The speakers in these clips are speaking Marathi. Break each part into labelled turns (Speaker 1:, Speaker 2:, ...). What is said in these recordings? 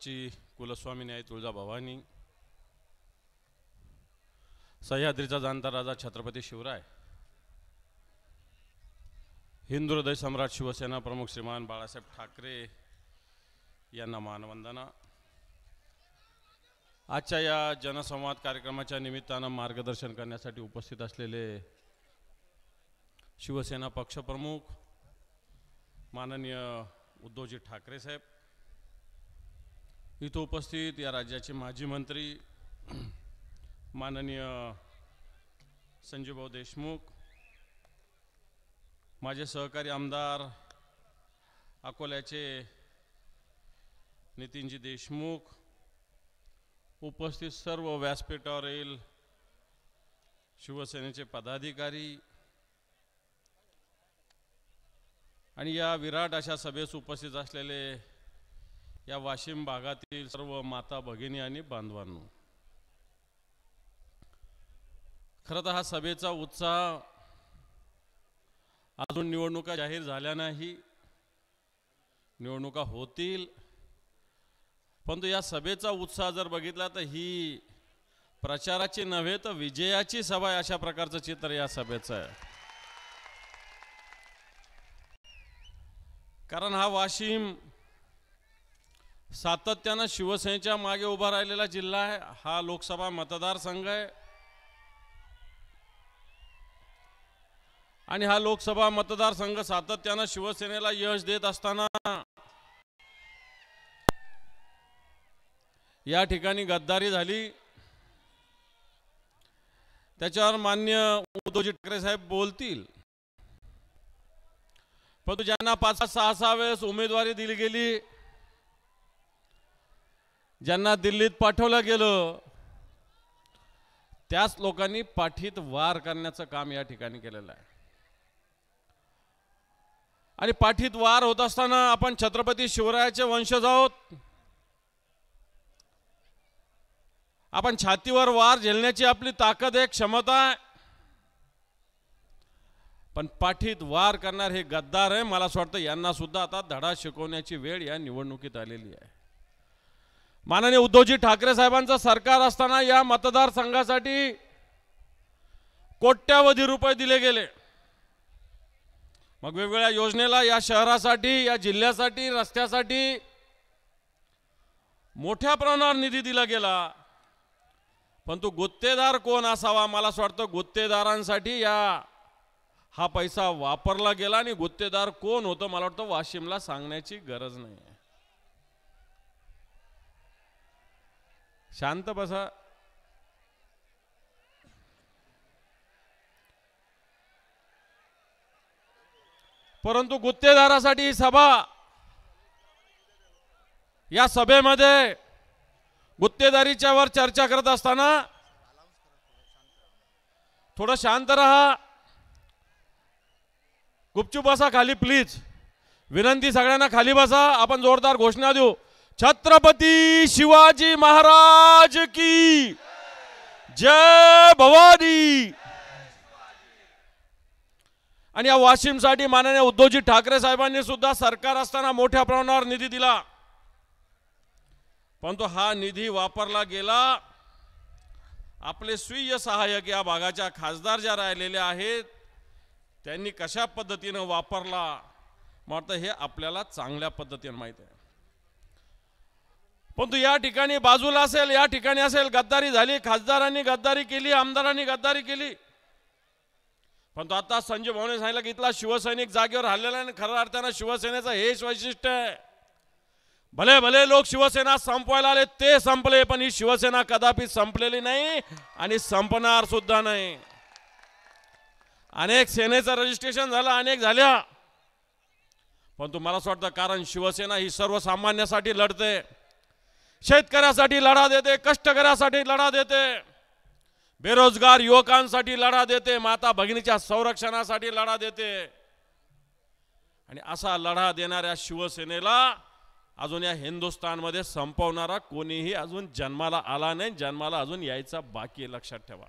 Speaker 1: आमची कुलस्वामिनी आई तुळजाभवानी, सह्याद्रीचा जाणता राजा छत्रपती शिवराय, हिंदू हृदय सम्राट शिवसेना प्रमुख श्रीमान बाळासाहेब ठाकरे यांना मानवंदना। आजच्या या जनसंवाद कार्यक्रमाच्या निमित्तानं मार्गदर्शन करण्यासाठी उपस्थित असलेले शिवसेना पक्षप्रमुख माननीय उद्धवजी ठाकरे साहेब, इथं उपस्थित या राज्याचे माजी मंत्री माननीय संजयभाऊ देशमुख, माझे सहकारी आमदार अकोल्याचे नितीनजी देशमुख, उपस्थित सर्व व्यासपीठावरील शिवसेनेचे पदाधिकारी आणि या विराट अशा सभेस उपस्थित असलेले या वाशिम भागातील सर्व माता भगिनी आणि बांधवांनो, खरं तर हा सभेचा उत्साह अजून निवडणुका जाहीर झाल्या नाही, निवडणुका होतील, परंतु या सभेचा उत्साह जर बघितला तर ही प्रचाराची नव्हे तर विजयाची सभा आहे, अशा प्रकारचं चित्र या सभेचं आहे। कारण हा वाशिम सातत्यानं शिवसेनेच्या मागे उभा राहिलेला जिल्हा आहे, हा लोकसभा मतदारसंघ आहे आणि हा लोकसभा मतदारसंघ सातत्यानं शिवसेनेला यश देत असताना या ठिकाणी गद्दारी झाली, त्याच्यावर माननीय उद्धवजी ठाकरे साहेब बोलतील, परंतु ज्यांना 5-6 वेळेस उमेदवारी दिली गेली, ज्यांना दिल्लीत पाठवलं गेलं, त्याच लोकांनी पाठीत वार करण्याचं काम या ठिकाणी केलेलं आहे। आणि पाठीत वार होत असताना आपण छत्रपती शिवरायाचे वंशज आहोत, आपण छातीवर वार झेलण्याची आपली ताकद आहे, क्षमता आहे, पण पाठीत वार करणार हे गद्दार आहे। मला असं वाटतं यांना सुद्धा आता धडा शिकवण्याची वेळ या निवडणुकीत आलेली आहे। माननीय उद्धवजी ठाकरे साहेबांचं सरकार असताना या मतदारसंघासाठी कोट्यावधी रुपये दिले गेले, मग वेगवेगळ्या योजनेला या शहरासाठी, या जिल्ह्यासाठी, रस्त्यासाठी मोठ्या प्रमाणावर निधी दिला गेला, परंतु गुत्तेदार कोण असावा, मला असं वाटतं गुत्तेदारांसाठी हा पैसा वापरला गेला आणि गुत्तेदार कोण होतं मला वाटतं वाशिमला सांगण्याची गरज नाही आहे। शांत बसा। परंतु गुत्तेदारासाठी सभा, या सभेमध्ये गुत्तेदारीच्या वर चर्चा करत असताना थोडं शांत रहा, गुपचूप बसा खाली प्लीज, विनंती सगळ्यांना खाली बसा। आपण जोरदार घोषणा देऊ, छत्रपती शिवाजी महाराज की जय भवानी। आणि या वाशिमसाठी माननीय उद्धवजी ठाकरे साहेबांनी सुद्धा सरकार असताना मोठ्या प्रमाणावर निधी दिला, परंतु हा निधी वापरला गेला, आपले स्वीय सहाय्यक या भागाच्या खासदार ज्या राहिलेले आहेत त्यांनी कशा पद्धतीनं वापरला, मला वाटतं हे आपल्याला चांगल्या पद्धतीने माहिती आहे। परंतु या ठिकाणी बाजूला असेल, या ठिकाणी असेल, गद्दारी झाली, खासदारांनी गद्दारी केली, आमदारांनी गद्दारी केली, परंतु आता संजय भाऊने सांगितलं की इथला शिवसैनिक जागेवर हल्लेला आणि खऱ्या अर्थानं शिवसेनेचं हेच वैशिष्ट्य आहे। भले भले लोक शिवसेना संपवायला आले ते संपले, पण ही शिवसेना कदापि संपलेली नाही आणि संपणार सुद्धा नाही। अनेक सेनेचं रजिस्ट्रेशन झालं, अनेक झाल्या, परंतु मला असं वाटतं कारण शिवसेना ही सर्वसामान्यासाठी लढते, शेतकऱ्यासाठी लढा देते, कष्टकऱ्यासाठी लढा देते, बेरोजगार युवकांसाठी लढा देते, माता भगिनीच्या संरक्षणासाठी लढा देते, आणि असा लढा देणाऱ्या शिवसेनेला अजून या हिंदुस्थानमध्ये संपवणारा कोणीही अजून जन्माला आला नाही, जन्माला अजून यायचा बाकी आहे, लक्षात ठेवा।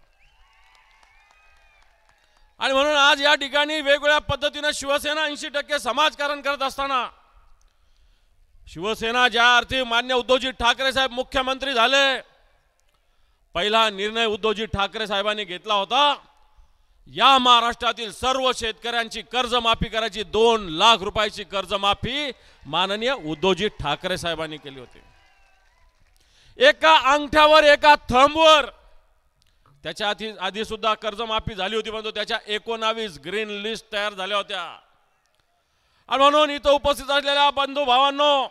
Speaker 1: आणि म्हणून आज या ठिकाणी वेगवेगळ्या पद्धतीने शिवसेना 80% समाजकारण करत असताना शिवसेना ज्या अर्थी मान्य उद्धवजी ठाकरे साहेब मुख्यमंत्री झाले, पहिला निर्णय उद्धवजी ठाकरे साहेबांनी घेतला होता, या महाराष्ट्रातील सर्व शेतकऱ्यांची कर्जमाफी करायची। 2 लाख रुपयाची कर्जमाफी माननीय उद्धवजी ठाकरे साहेबांनी केली होती। एका अंगठ्यावर एका थंबवर त्याच्या आधी सुद्धा कर्जमाफी झाली होती, परंतु त्याच्या 19 ग्रीन लिस्ट तयार झाल्या होत्या। आणि म्हणून इथं उपस्थित असलेल्या बंधू भावांनो,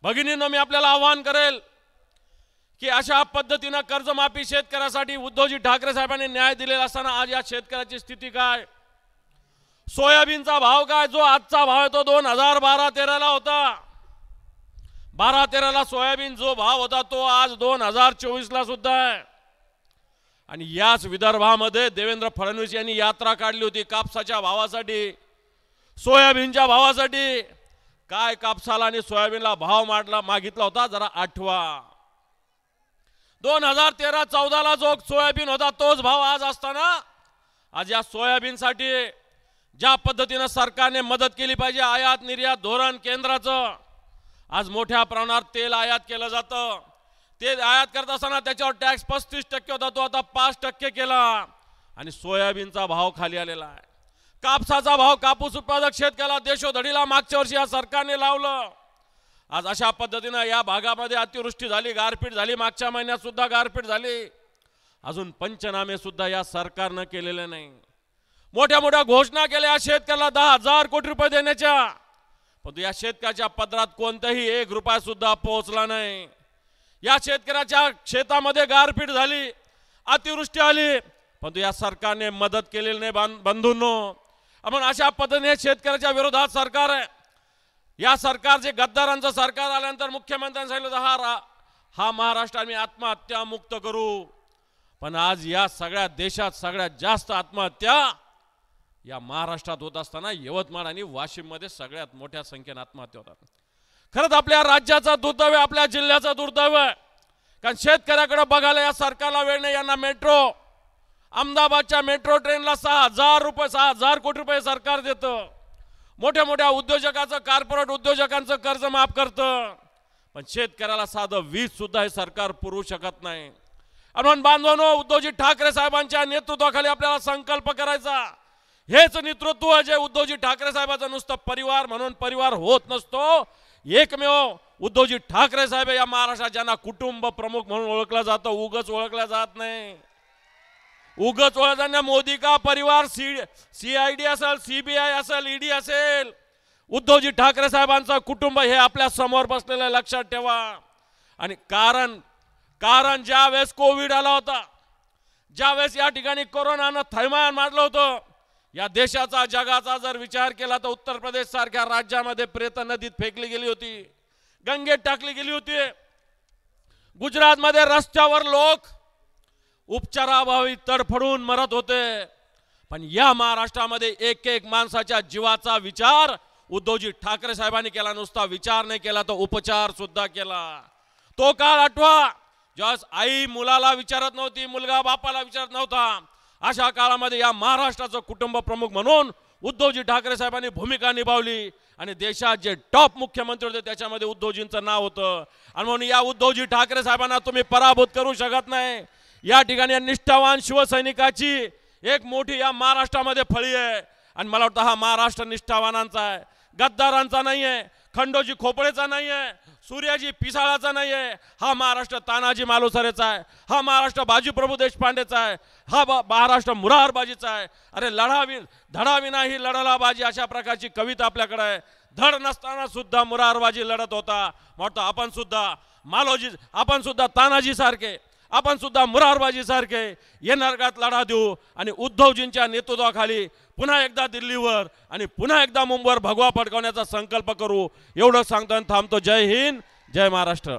Speaker 1: भगिनींनो, मी आपल्याला आवाहन करेल की अशा पद्धतीने कर्जमाफी शेतकऱ्यासाठी उद्धवजी ठाकरे साहेबांनी न्याय दिलेला असताना आज या शेतकऱ्याची स्थिती काय? सोयाबीनचा भाव काय? जो आजचा भाव आहे तो 2012-13 होता। 12-13 सोयाबीन जो भाव होता तो आज 2024 सुद्धा आहे। आणि याच विदर्भामध्ये देवेंद्र फडणवीस यांनी यात्रा काढली होती कापसाच्या भावासाठी, सोयाबीनच्या भावासाठी। काय कापसाला आणि सोयाबीनला भाव मागितला होता जरा आठवा। 2013-14 जो सोयाबीन होता तोच भाव आज असताना आज या सोयाबीनसाठी ज्या पद्धतीने सरकारने मदत केली पाहिजे, आयात निर्यात धोरण केंद्राचं, आज मोठ्या प्रमाणात तेल आयात केलं जातं। ते आयात करत असताना त्याच्यावर टॅक्स 35% होता, तो आता 5% केला आणि सोयाबीनचा भाव खाली आलेला आहे। कापसाचा भाव कापूस उत्पादक शेतकऱ्याला देशोधडीला मागच्या वर्षी या सरकारने लावलं। आज अशा पद्धतीने या भागामध्ये अतिवृष्टी झाली, गारपीट झाली, मागच्या महिन्यात सुद्धा गारपीट झाली, अजून पंचनामे सुद्धा या सरकारने केलेले नाही। मोठ्या मोठ्या घोषणा केल्या शेतकऱ्याला 10,000 कोटी रुपये देण्याच्या, परंतु या शेतकऱ्याच्या पदरात कोणताही 1 रुपया सुद्धा पोहोचला नाही। या शेतकऱ्याच्या शेतामध्ये गारपीट झाली, अतिवृष्टी आली, परंतु या सरकारने मदत केलेली नाही। बंधूंनो, आपण अशा पद्धतीने शेतकऱ्याच्या विरोधात सरकार आहे। या सरकारचे गद्दारांचं सरकार आल्यानंतर मुख्यमंत्र्यांनी सांगितलं हा महाराष्ट्र आम्ही आत्महत्या मुक्त करू, पण आज या सगळ्या देशात सगळ्यात जास्त आत्महत्या या महाराष्ट्रात होत असताना यवतमाळ आणि वाशिम मध्ये सगळ्यात मोठ्या संख्येने आत्महत्या होतात। खरंच आपल्या राज्याचा दुर्दैव आहे, आपल्या जिल्ह्याचा दुर्दैव आहे, कारण शेतकऱ्याकडे बघायला या सरकारला वेळ नाही। यांना मेट्रो, अहमदाबादच्या मेट्रो ट्रेनला 6,000 कोटी रुपये सरकार देतं। मोठ्या मोठ्या उद्योजकांचं, कॉर्पोरेट उद्योजकांचं कर्ज माफ करतं, पण शेतकऱ्याला साधं वीज सुद्धा हे सरकार पुरवू शकत नाही। म्हणून बांधवांनो, उद्धवजी ठाकरे साहेबांच्या नेतृत्वाखाली आपल्याला संकल्प करायचा। हेच नेतृत्व जे उद्धवजी ठाकरे साहेबांचं नुसतं परिवार म्हणून परिवार होत नसतो, एकमेव उद्धवजी ठाकरे साहेब या महाराष्ट्रात ज्यांना कुटुंब प्रमुख म्हणून ओळखलं जातं, उगाच ओळखलं जात नाही। उगाच ओळखताना मोदी का परिवार, CID असेल, CBI असेल, ED असेल, उद्धवजी ठाकरे साहेबांचं कुटुंब हे आपल्या समोर बसलेलं लक्षात ठेवा। आणि कारण ज्यावेळेस कोविड आला होता, ज्यावेळेस या ठिकाणी कोरोनानं थैमान मारलं होतं, या देशाचा, जगाचा जर विचार केला तर उत्तर प्रदेश सारख्या राज्यामध्ये प्रेत नदीत फेकली गेली होती, गंगेत टाकली गेली होती। गुजरातमध्ये रस्त्यावर लोक उपचाराअभावी तडफडून मरत होते, पण या महाराष्ट्रामध्ये एक माणसाच्या जीवाचा विचार उद्धवजी ठाकरे साहेबांनी केला। नुसता विचार नाही केला तर उपचार सुद्धा केला। तो काळ आठवा ज्यावेळेस आई मुलाला विचारत नव्हती, मुलगा बापाला विचारत नव्हता। अशा काळामध्ये या महाराष्ट्राचं कुटुंब प्रमुख म्हणून उद्धवजी ठाकरे साहेबांनी भूमिका निभावली आणि देशात जे टॉप मुख्यमंत्री होते त्याच्यामध्ये उद्धवजींचं नाव होतं। आणि म्हणून या उद्धवजी ठाकरे साहेबांना तुम्ही पराभूत करू शकत नाही। या ठिकाणी निष्ठावान शिवसैनिकाची एक मोठी या महाराष्ट्रामध्ये फळी आहे आणि मला वाटतं हा महाराष्ट्र निष्ठावानांचा आहे, गद्दारांचा नाही आहे, खंडोजी खोपळेचा नाही आहे, सूर्याजी पिसाळाचा नाही आहे। हा महाराष्ट्र तानाजी मालुसरेचा आहे, हा महाराष्ट्र बाजीप्रभू देशपांडेचा आहे, हा महाराष्ट्र मुरारबाजीचा आहे। अरे धडाविना ही लढला बाजी, अशा प्रकारची कविता आपल्याकडे आहे। धड नसताना सुद्धा मुरारबाजी लढत होता, म्हणतो आपण सुद्धा मालोजी, आपण सुद्धा तानाजी सारखे, आपण सुद्धा मुरारबाजी सारखे येणाऱ्या काळात लढा देऊ आणि उद्धवजींच्या नेतृत्वाखाली पुन्हा एकदा दिल्लीवर आणि पुन्हा एकदा मुंबईवर भगवा फडकवण्याचा संकल्प करू। एवढं सांगताना थांबतो। जय हिंद, जय महाराष्ट्र।